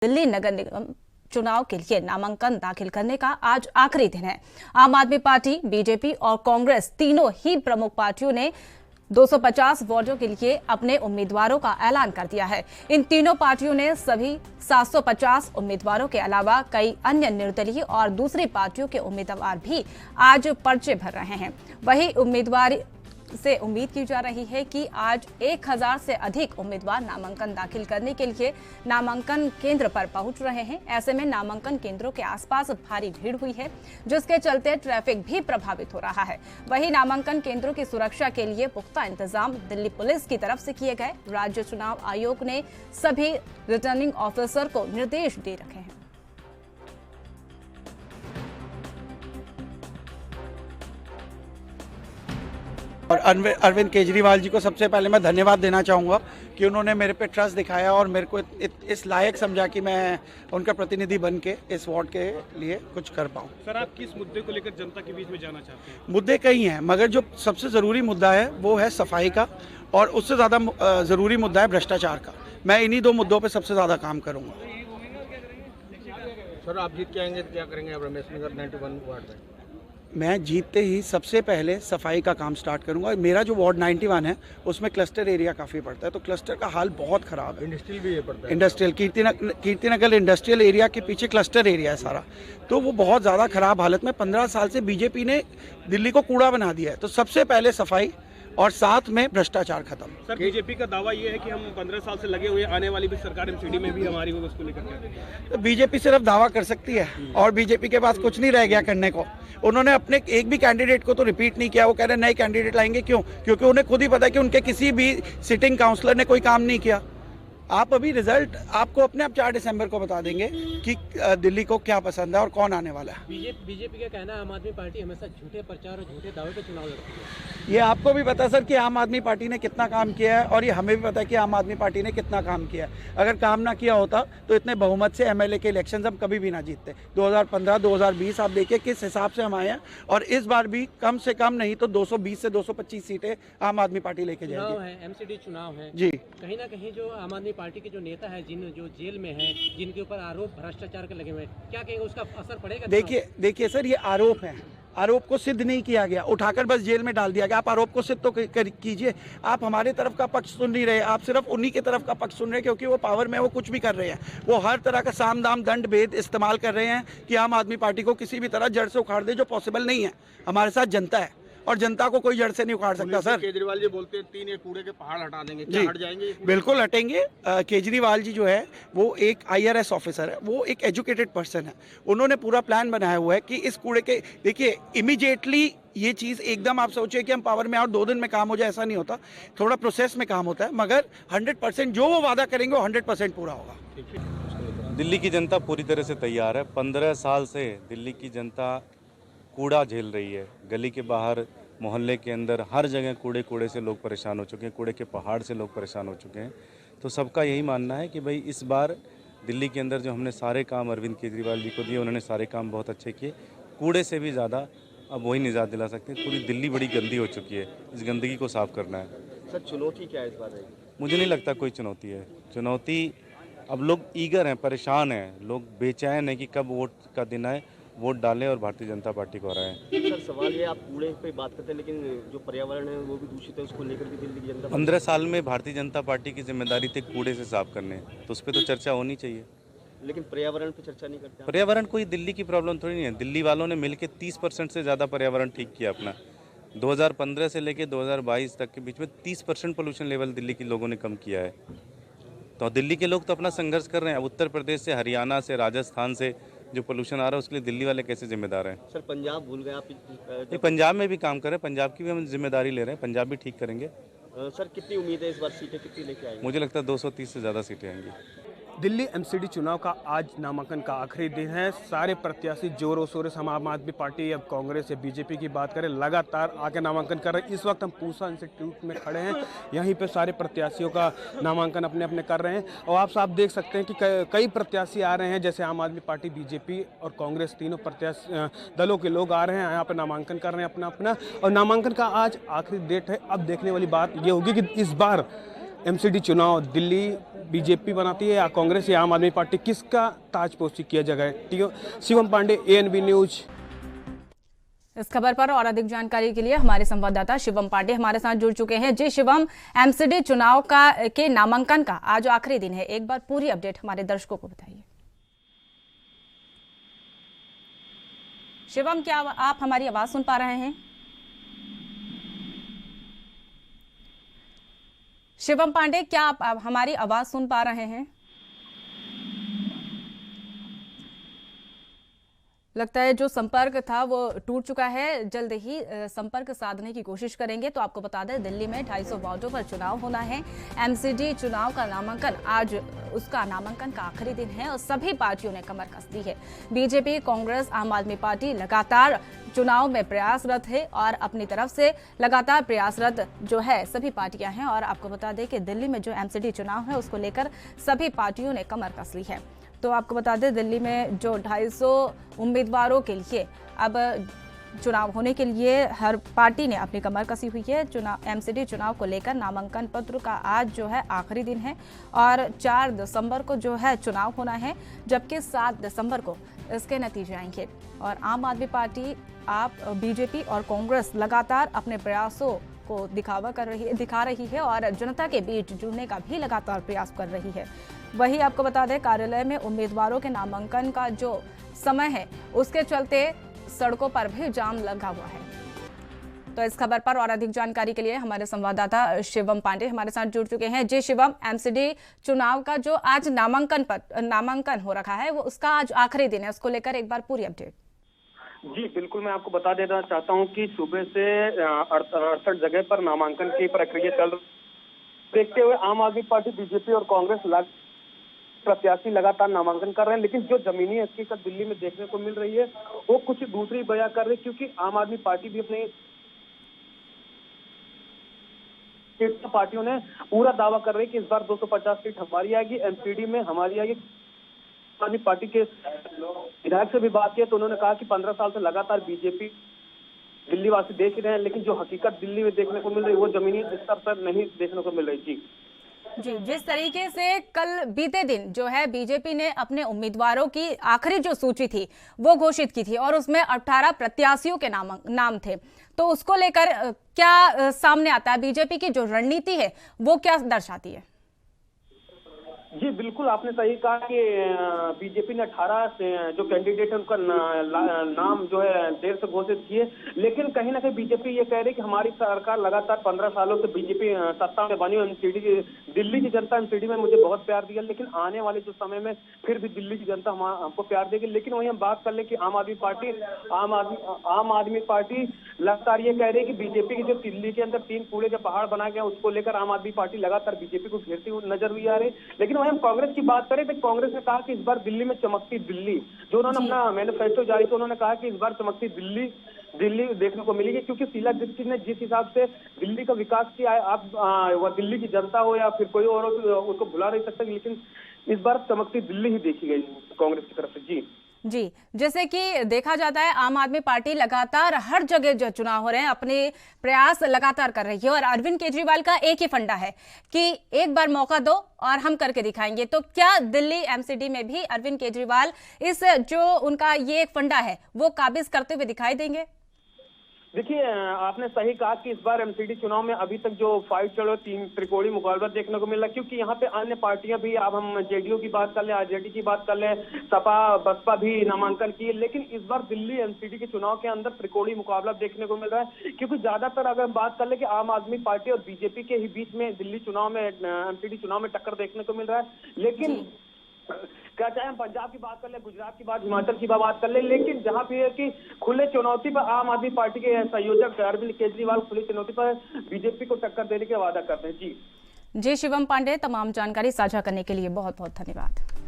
दिल्ली नगर निगम चुनाव के लिए नामांकन दाखिल करने का आज आखिरी दिन है। आम आदमी पार्टी, बीजेपी और कांग्रेस तीनों ही प्रमुख पार्टियों ने 250 वार्डों के लिए अपने उम्मीदवारों का ऐलान कर दिया है। इन तीनों पार्टियों ने सभी 750 उम्मीदवारों के अलावा कई अन्य निर्दलीय और दूसरी पार्टियों के उम्मीदवार भी आज पर्चे भर रहे हैं। वही उम्मीदवार से उम्मीद की जा रही है कि आज 1000 से अधिक उम्मीदवार नामांकन दाखिल करने के लिए नामांकन केंद्र पर पहुंच रहे हैं। ऐसे में नामांकन केंद्रों के आसपास भारी भीड़ हुई है, जिसके चलते ट्रैफिक भी प्रभावित हो रहा है। वहीं नामांकन केंद्रों की सुरक्षा के लिए पुख्ता इंतजाम दिल्ली पुलिस की तरफ से किए गए। राज्य चुनाव आयोग ने सभी रिटर्निंग ऑफिसर को निर्देश दे रखे हैं। और अरविंद केजरीवाल जी को सबसे पहले मैं धन्यवाद देना चाहूँगा कि उन्होंने मेरे पे ट्रस्ट दिखाया और मेरे को इस लायक समझा कि मैं उनका प्रतिनिधि बन के इस वार्ड के लिए कुछ कर पाऊँ। सर, आप किस मुद्दे को लेकर जनता के बीच में जाना चाहते हैं? मुद्दे कई हैं, मगर जो सबसे ज़रूरी मुद्दा है वो है सफाई का, और उससे ज़्यादा ज़रूरी मुद्दा है भ्रष्टाचार का। मैं इन्हीं दो मुद्दों पर सबसे ज़्यादा काम करूँगा। सर, आप जीत के आएंगे तो क्या करेंगे रमेश नगर 91 वार्ड में? मैं जीतते ही सबसे पहले सफाई का काम स्टार्ट करूंगा। मेरा जो वार्ड 91 है उसमें क्लस्टर एरिया काफ़ी पड़ता है, तो क्लस्टर का हाल बहुत ख़राब है। इंडस्ट्रियल भी ये पड़ता है। इंडस्ट्रियल कीर्तिनगर इंडस्ट्रियल एरिया के पीछे क्लस्टर एरिया है सारा, तो वो बहुत ज़्यादा ख़राब हालत में। 15 साल से बीजेपी ने दिल्ली को कूड़ा बना दिया है, तो सबसे पहले सफाई और साथ में भ्रष्टाचार खत्म। सर, बीजेपी का दावा ये है कि हम 15 साल से लगे हुए, आने वाली भी सरकार एमसीडी में भी हमारी वो उसको लेकर। तो बीजेपी सिर्फ दावा कर सकती है और बीजेपी के पास कुछ नहीं रह गया करने को। उन्होंने अपने एक भी कैंडिडेट को तो रिपीट नहीं किया। वो कह रहे नए कैंडिडेट लाएंगे, क्यों? क्योंकि उन्हें खुद ही पता है कि उनके किसी भी सिटिंग काउंसलर ने कोई काम नहीं किया। आप अभी रिजल्ट आपको अपने आप 4 दिसंबर को बता देंगे कि दिल्ली को क्या पसंद है और कौन आने वाला है। बीजेपी का कहना है आम आदमी पार्टी हमेशा झूठे प्रचार और झूठे दावे पे चुनाव लड़ती है। ये आपको भी पता सर कि आम आदमी पार्टी ने कितना काम किया है, और ये हमें भी पता है कि आम आदमी पार्टी ने कितना काम किया है। अगर काम ना किया होता तो इतने बहुमत से एमएलए के इलेक्शन हम कभी भी ना जीतते। 2015, 2020 आप देखिए किस हिसाब से हम आए हैं, और इस बार भी कम से कम नहीं तो 220 से 225 सीटें आम आदमी पार्टी लेके जाएगी। एमसीडी चुनाव है जी। कहीं ना कहीं जो आम आदमी पार्टी के जो नेता है, जो जेल में हैं, जिनके ऊपर आरोप भ्रष्टाचार के लगे हुए हैं, क्या कहेंगे उसका असर पड़ेगा? देखिए सर, ये आरोप है, आरोप को सिद्ध नहीं किया गया, उठाकर बस जेल में डाल दिया गया। आप आरोप को सिद्ध तो कीजिए। आप हमारे तरफ का पक्ष सुन नहीं रहे, आप सिर्फ उन्हीं की तरफ का पक्ष सुन रहे हैं, क्योंकि वो पावर में, वो कुछ भी कर रहे हैं। वो हर तरह का साम दाम दंड भेद इस्तेमाल कर रहे हैं कि आम आदमी पार्टी को किसी भी तरह जड़ से उखाड़ दे, जो पॉसिबल नहीं है। हमारे साथ जनता है और जनता को कोई जड़ से नहीं उखाड़ सकता सर। केजरीवाल जी बोलते हैं 3 कूड़े के पहाड़ हटा देंगे, क्या हट जाएंगे? बिल्कुल हटेंगे। केजरीवाल जी जो है वो एक IRS ऑफिसर है, वो एक एजुकेटेड पर्सन है। उन्होंने पूरा प्लान बनाया हुआ है कि इस कूड़े के, देखिए इमीडिएटली ये चीज़ एकदम आप सोचिए कि हम पावर में और 2 दिन में काम हो जाए, ऐसा नहीं होता। थोड़ा प्रोसेस में काम होता है, मगर 100% जो वो वादा करेंगे वो 100% पूरा होगा। दिल्ली की जनता पूरी तरह से तैयार है। 15 साल से दिल्ली की जनता कूड़ा झेल रही है। गली के बाहर, मोहल्ले के अंदर, हर जगह कूड़े से लोग परेशान हो चुके हैं, कूड़े के पहाड़ से लोग परेशान हो चुके हैं। तो सबका यही मानना है कि भाई इस बार दिल्ली के अंदर जो हमने सारे काम अरविंद केजरीवाल जी को दिए, उन्होंने सारे काम बहुत अच्छे किए। कूड़े से भी ज़्यादा अब वही निजात दिला सकते हैं। पूरी दिल्ली बड़ी गंदी हो चुकी है, इस गंदगी को साफ़ करना है। सर, चुनौती क्या है इस बार? मुझे नहीं लगता कोई चुनौती है। चुनौती, अब लोग ईगर हैं, परेशान हैं, लोग बेचैन हैं कि कब वोट का दिन आए, वोट डालें और भारतीय जनता पार्टी को हराएं। सर, सवाल ये, आप कूड़े पे बात करते हैं, लेकिन जो पर्यावरण है वो भी दूषित है, उसको लेकर भी दिल्ली की जनता 15 साल में भारतीय जनता पार्टी की जिम्मेदारी थी कूड़े से साफ करने, तो उस पर तो चर्चा होनी चाहिए। लेकिन पर्यावरण पे चर्चा नहीं करते। पर्यावरण कोई दिल्ली की प्रॉब्लम थोड़ी नहीं है। दिल्ली वालों ने मिलकर 30% से ज़्यादा पर्यावरण ठीक किया अपना। 2015 से लेकर 2022 तक के बीच में 30% पोल्यूशन लेवल दिल्ली के लोगों ने कम किया है। तो दिल्ली के लोग तो अपना संघर्ष कर रहे हैं। अब उत्तर प्रदेश से, हरियाणा से, राजस्थान से जो पोल्यूशन आ रहा है उसके लिए दिल्ली वाले कैसे जिम्मेदार हैं? सर, पंजाब भूल गए आप? ये पंजाब में भी काम कर रहे हैं, पंजाब की भी हम जिम्मेदारी ले रहे हैं, पंजाब भी ठीक करेंगे। सर, कितनी उम्मीद है इस बार, सीटें कितनी लेके आएंगे? मुझे लगता है 230 से ज़्यादा सीटें आएंगी। दिल्ली एमसीडी चुनाव का आज नामांकन का आखिरी दिन है। सारे प्रत्याशी जोरों शोरों से, हम आम आदमी पार्टी या कांग्रेस या बीजेपी की बात करें, लगातार आके नामांकन कर रहे हैं। इस वक्त हम पूसा इंस्टीट्यूट में खड़े हैं, यहीं पे सारे प्रत्याशियों का नामांकन अपने अपने कर रहे हैं। और आप साफ देख सकते हैं कि कई प्रत्याशी आ रहे हैं, जैसे आम आदमी पार्टी, बीजेपी और कांग्रेस, तीनों प्रत्याशी दलों के लोग आ रहे हैं, यहाँ पर नामांकन कर रहे हैं अपना अपना। और नामांकन का आज आखिरी डेट है। अब देखने वाली बात ये होगी कि इस बार एमसीडी चुनाव दिल्ली बीजेपी बनाती है या कांग्रेस या आम आदमी पार्टी, किसका ताजपोशी किया जाएगा? Shivam Pandey, ANB news. इस खबर पर और अधिक जानकारी के लिए हमारे संवाददाता शिवम पांडे हमारे साथ जुड़ चुके हैं। जी शिवम, MCD चुनाव के नामांकन का आज आखिरी दिन है, एक बार पूरी अपडेट हमारे दर्शकों को बताइए। शिवम, क्या आप हमारी आवाज सुन पा रहे हैं? शिवम पांडे, क्या आप हमारी आवाज सुन पा रहे हैं? लगता है जो संपर्क था वो टूट चुका है। जल्द ही संपर्क साधने की कोशिश करेंगे। तो आपको बता दें, दिल्ली में 250 वार्डों पर चुनाव होना है। MCD चुनाव का नामांकन आज उसका नामांकन का आखिरी दिन है और सभी पार्टियों ने कमर कस दी है। बीजेपी, कांग्रेस, आम आदमी पार्टी लगातार चुनाव में प्रयासरत है और अपनी तरफ से लगातार प्रयासरत जो है सभी पार्टियां हैं। और आपको बता दें कि दिल्ली में जो MCD चुनाव है उसको लेकर सभी पार्टियों ने कमर कस ली है। तो आपको बता दें, दिल्ली में जो 250 उम्मीदवारों के लिए अब चुनाव होने के लिए हर पार्टी ने अपनी कमर कसी हुई है। MCD चुनाव को लेकर नामांकन पत्र का आज जो है आखिरी दिन है और 4 दिसंबर को जो है चुनाव होना है, जबकि 7 दिसंबर को इसके नतीजे आएंगे। और आम आदमी पार्टी, बीजेपी और कांग्रेस लगातार अपने प्रयासों को दिखा रही है और जनता के बीच जुड़ने का भी लगातार प्रयास कर रही है। वही आपको बता दें, कार्यालय में उम्मीदवारों के नामांकन का जो समय है उसके चलते सड़कों पर भी जाम लगा हुआ है। तो इस खबर पर और अधिक जानकारी के लिए हमारे संवाददाता शिवम पांडे हमारे साथ जुड़ चुके हैं। जी शिवम, MCD चुनाव का जो आज नामांकन हो रखा है वो उसका आज आखिरी दिन है, उसको लेकर एक बार पूरी अपडेट। जी बिल्कुल, मैं आपको बता देना चाहता हूं कि सुबह से 68 जगह पर नामांकन की प्रक्रिया चल रही। देखते हुए आम आदमी पार्टी, बीजेपी और कांग्रेस प्रत्याशी लगातार नामांकन कर रहे हैं, लेकिन जो जमीनी हकीकत दिल्ली में देखने को मिल रही है वो कुछ दूसरी बयां कर रही है। क्योंकि आम आदमी पार्टी भी अपने पार्टियों ने पूरा दावा कर रही है कि इस बार 250 सीट हमारी आएगी, MCD में हमारी आएगी। आम आदमी पार्टी के विधायक से भी बात की तो उन्होंने कहा कि 15 साल से लगातार बीजेपी दिल्ली वासी देख रहे हैं, लेकिन जो हकीकत दिल्ली में देखने को मिल रही है वो जमीनी स्तर पर नहीं देखने को मिल रही। जी, जिस तरीके से कल बीते दिन जो है बीजेपी ने अपने उम्मीदवारों की आखिरी जो सूची थी वो घोषित की थी और उसमें 18 प्रत्याशियों के नाम थे, तो उसको लेकर क्या सामने आता है? बीजेपी की जो रणनीति है वो क्या दर्शाती है? जी बिल्कुल, आपने सही कहा कि बीजेपी ने 18 जो कैंडिडेट है उनका नाम जो है देर से घोषित किए, लेकिन कहीं ना कहीं बीजेपी ये कह रही है कि हमारी सरकार लगातार 15 सालों से बीजेपी सत्ता में बनी। दिल्ली की जनता MCD में मुझे बहुत प्यार दिया, लेकिन आने वाले जो समय में फिर भी दिल्ली की जनता हमको प्यार देगी। लेकिन वही हम बात कर ले कि आम आदमी पार्टी लगातार ये कह रही है कि बीजेपी की जो दिल्ली के अंदर 3 कूड़े का पहाड़ बना गया उसको लेकर आम आदमी पार्टी लगातार बीजेपी को घेरती हुई नजर भी आ रही। लेकिन हम कांग्रेस की बात करें तो कांग्रेस ने कहा कि इस बार दिल्ली में चमकती दिल्ली, जो उन्होंने अपना मैनिफेस्टो जारी किया, उन्होंने कहा कि इस बार चमकती दिल्ली देखने को मिलेगी। क्योंकि शीला दीक्षित ने जिस हिसाब से दिल्ली का विकास किया है, आप वह दिल्ली की जनता हो या फिर कोई और हो उसको भुला नहीं सकता, लेकिन इस बार चमकती दिल्ली ही देखी गई कांग्रेस की तरफ से। जी, जैसे कि देखा जाता है आम आदमी पार्टी लगातार हर जगह जो चुनाव हो रहे हैं अपने प्रयास लगातार कर रही है और अरविंद केजरीवाल का एक ही फंडा है कि एक बार मौका दो और हम करके दिखाएंगे। तो क्या दिल्ली MCD में भी अरविंद केजरीवाल इस जो उनका ये एक फंडा है वो काबिज करते हुए दिखाई देंगे? देखिए, आपने सही कहा कि इस बार MCD चुनाव में अभी तक जो फाइट चल रहा है 3 त्रिकोणीय मुकाबला देखने को मिल रहा है। क्योंकि यहाँ पे अन्य पार्टियां भी, अब हम JDU की बात कर लें, RJD की बात कर लें, सपा बसपा भी नामांकन की, लेकिन इस बार दिल्ली MCD के चुनाव के अंदर त्रिकोणीय मुकाबला देखने को मिल रहा है। क्योंकि ज्यादातर अगर हम बात कर ले कि आम आदमी पार्टी और बीजेपी के ही बीच में दिल्ली चुनाव में MCD चुनाव में टक्कर देखने को मिल रहा है। लेकिन क्या चाहे हम पंजाब की बात कर ले, गुजरात की बात, हिमाचल की बात कर ले, लेकिन जहां भी है कि खुले चुनौती पर आम आदमी पार्टी के संयोजक अरविंद केजरीवाल खुली चुनौती पर बीजेपी को टक्कर देने का वादा करते हैं। जी शिवम पांडे, तमाम जानकारी साझा करने के लिए बहुत बहुत धन्यवाद।